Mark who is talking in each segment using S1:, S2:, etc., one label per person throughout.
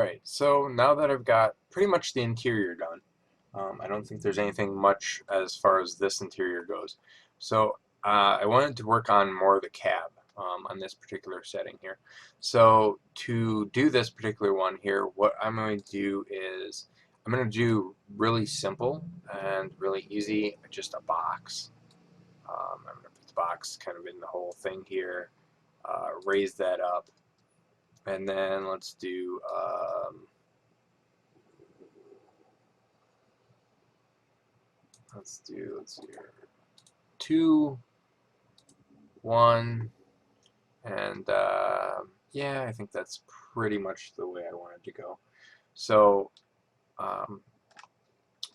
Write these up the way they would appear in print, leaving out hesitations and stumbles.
S1: Alright, so now that I've got pretty much the interior done, I don't think there's anything much as far as this interior goes. So I wanted to work on more of the cab on this particular setting here. So to do this particular one here, what I'm going to do is I'm going to do really simple and really easy, just a box. I'm going to put the box kind of in the whole thing here, raise that up, and then let's do let's see here, 2, 1, and yeah, I think that's pretty much the way I wanted to go. So um,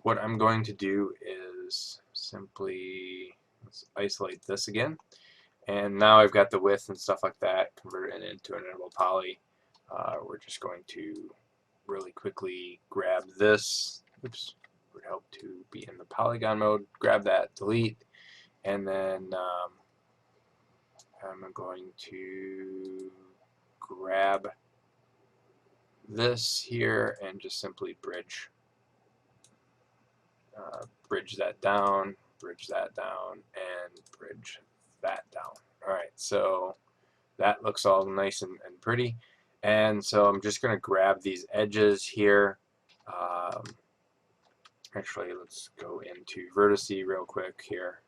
S1: what I'm going to do is simply let's isolate this again, and now I've got the width and stuff like that converted into an editable poly. We're just going to really quickly grab this. Oops, would help to be in the polygon mode. Grab that, delete, and then I'm going to grab this here and just simply bridge that down, and bridge that down. Alright, so that looks all nice and pretty. And so I'm just going to grab these edges here. Um, Actually, let's go into vertice real quick here.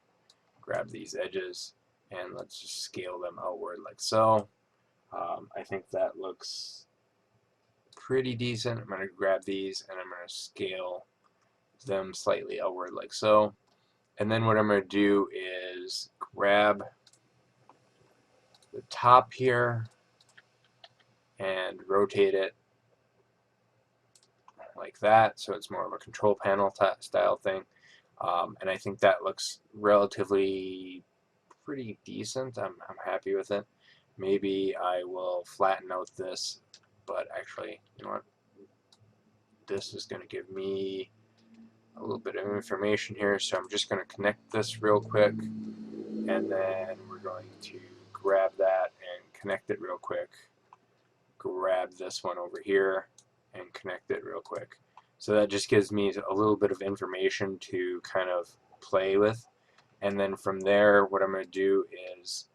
S1: Grab these edges and let's just scale them outward like so. I think that looks pretty decent. I'm going to grab these and I'm going to scale them slightly outward like so. And then what I'm going to do is grab the top here and rotate it like that, so it's more of a control panel style thing. And I think that looks relatively pretty decent. I'm happy with it. Maybe I will flatten out this, but actually, you know what? This is going to give me a little bit of information here, so I'm just going to connect this real quick, and then we're going to grab that and connect it real quick. Grab this one over here and connect it real quick. So that just gives me a little bit of information to kind of play with. And then from there, what I'm going to do is,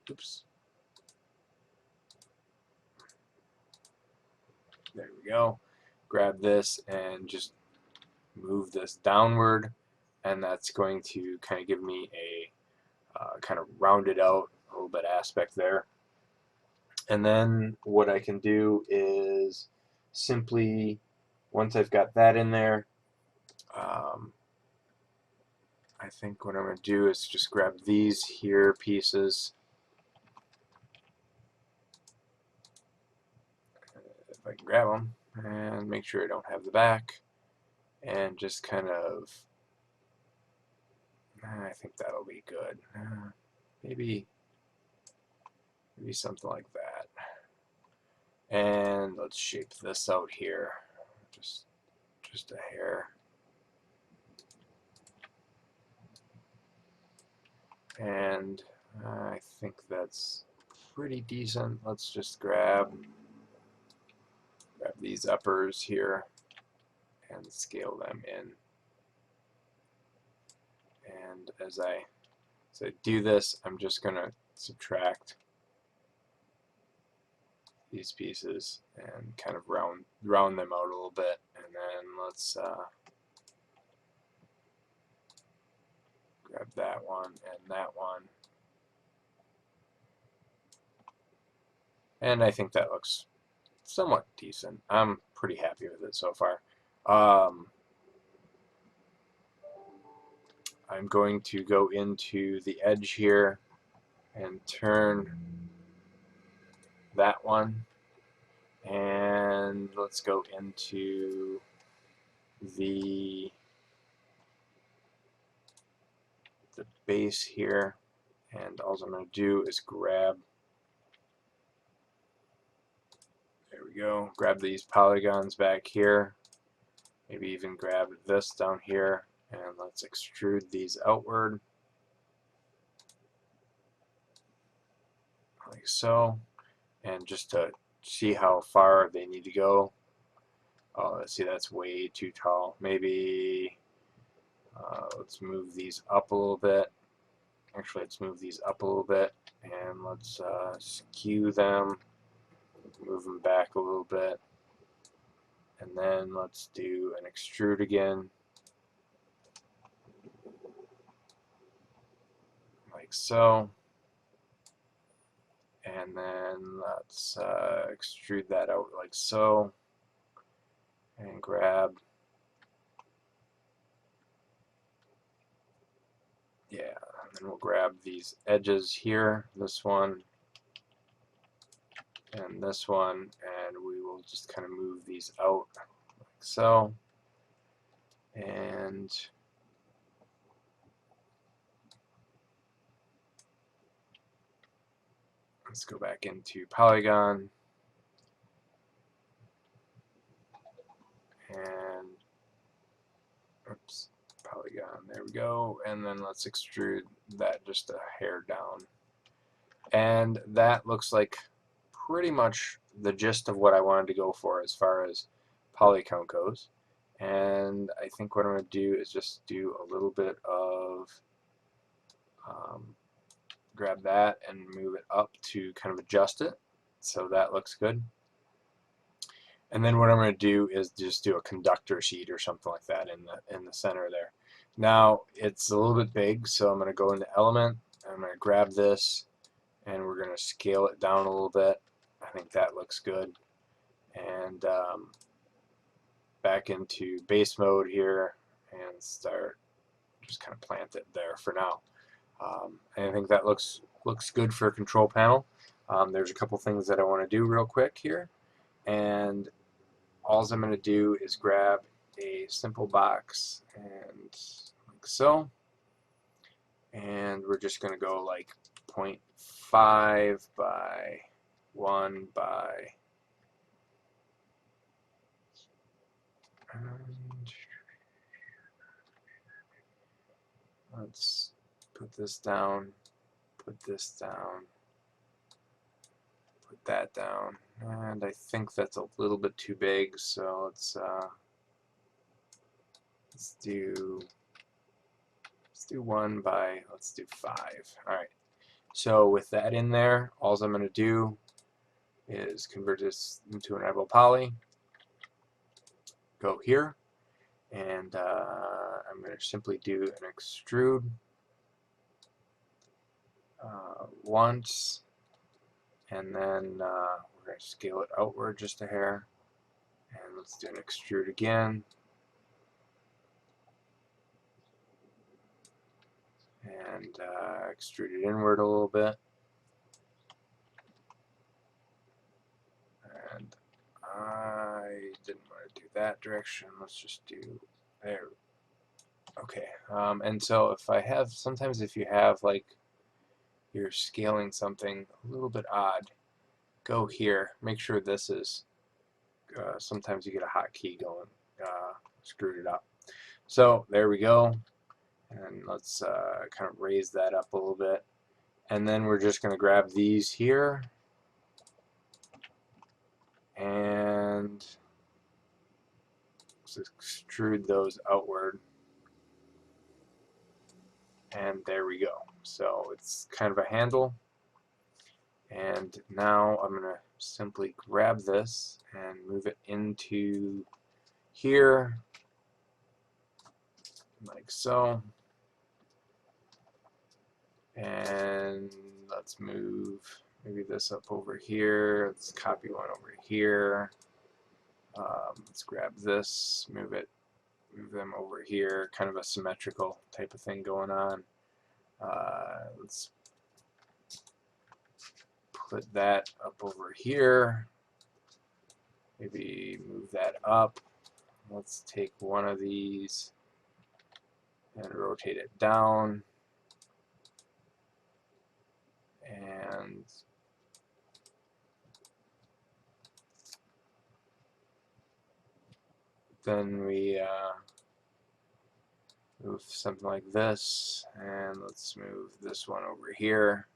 S1: oops, there we go. Grab this and just move this downward, and that's going to kind of give me a kind of rounded out a little bit aspect there. And then what I can do is simply, once I've got that in there, I think what I'm going to do is just grab these here pieces. If I can grab them, and make sure I don't have the back, and just kind of, I think that'll be good. Maybe something like that. And let's shape this out here, just a hair. And I think that's pretty decent. Let's just grab these uppers here and scale them in. And as I do this, I'm just going to subtract these pieces and kind of round them out a little bit. And then let's grab that one and that one. And I think that looks somewhat decent. I'm pretty happy with it so far. I'm going to go into the edge here and turn that one, and let's go into the base here, and all I'm going to do is grab, there we go, grab these polygons back here, maybe even grab this down here, and let's extrude these outward like so. And just to see how far they need to go. Oh, let's see, that's way too tall. Maybe let's move these up a little bit. Actually, let's move these up a little bit, and let's skew them, move them back a little bit, and then let's do an extrude again, like so. And then let's extrude that out like so, and grab, yeah, and then we'll grab these edges here, this one and this one, and we will just kind of move these out like so. And let's go back into polygon, and oops, polygon, there we go, and then let's extrude that just a hair down. And that looks like pretty much the gist of what I wanted to go for as far as poly count goes. And I think what I'm going to do is just do a little bit of grab that and move it up to kind of adjust it so that looks good. And then what I'm going to do is just do a conductor sheet or something like that in the center there. Now it's a little bit big, so I'm going to go into element, I'm going to grab this, and we're going to scale it down a little bit. I think that looks good. And back into base mode here and start just kind of plant it there for now. And I think that looks good for a control panel. There's a couple things that I want to do real quick here, and all I'm going to do is grab a simple box and like so, and we're just going to go like 0.5 by 1 by, and let's put this down, put this down, put that down, and I think that's a little bit too big, so let's do 1 by, let's do 5. Alright, so with that in there, all I'm going to do is convert this into an editable poly, go here, and I'm going to simply do an extrude once, and then we're going to scale it outward just a hair, and let's do an extrude again, and extrude it inward a little bit, and I didn't want to do that direction, let's just do there. Okay, and so if I have, sometimes if you have like you're scaling something a little bit odd, go here, make sure this is, sometimes you get a hotkey going, screwed it up. So there we go, and let's kind of raise that up a little bit, and then we're just going to grab these here and extrude those outward, and there we go. So it's kind of a handle, and now I'm going to simply grab this and move it into here like so, and let's move maybe this up over here, let's copy one over here, let's grab this, move them over here, kind of a symmetrical type of thing going on. Let's put that up over here, maybe move that up. Let's take one of these and rotate it down, and then we move something like this, and let's move this one over here.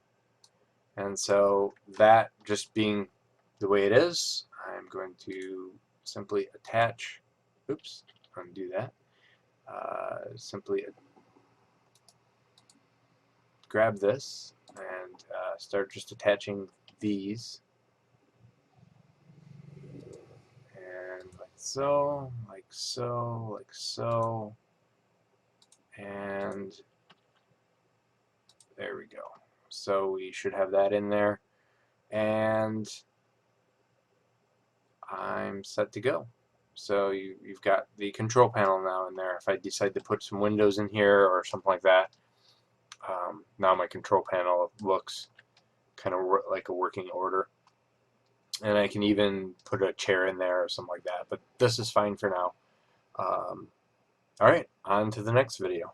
S1: And so that just being the way it is. I'm going to simply attach, oops, undo that, simply grab this and start just attaching these, and like so, like so, like so, and there we go. So we should have that in there, and I'm set to go. So you've got the control panel now in there. If I decide to put some windows in here or something like that, now my control panel looks kind of like a working order. And I can even put a chair in there or something like that. But this is fine for now. Alright, on to the next video.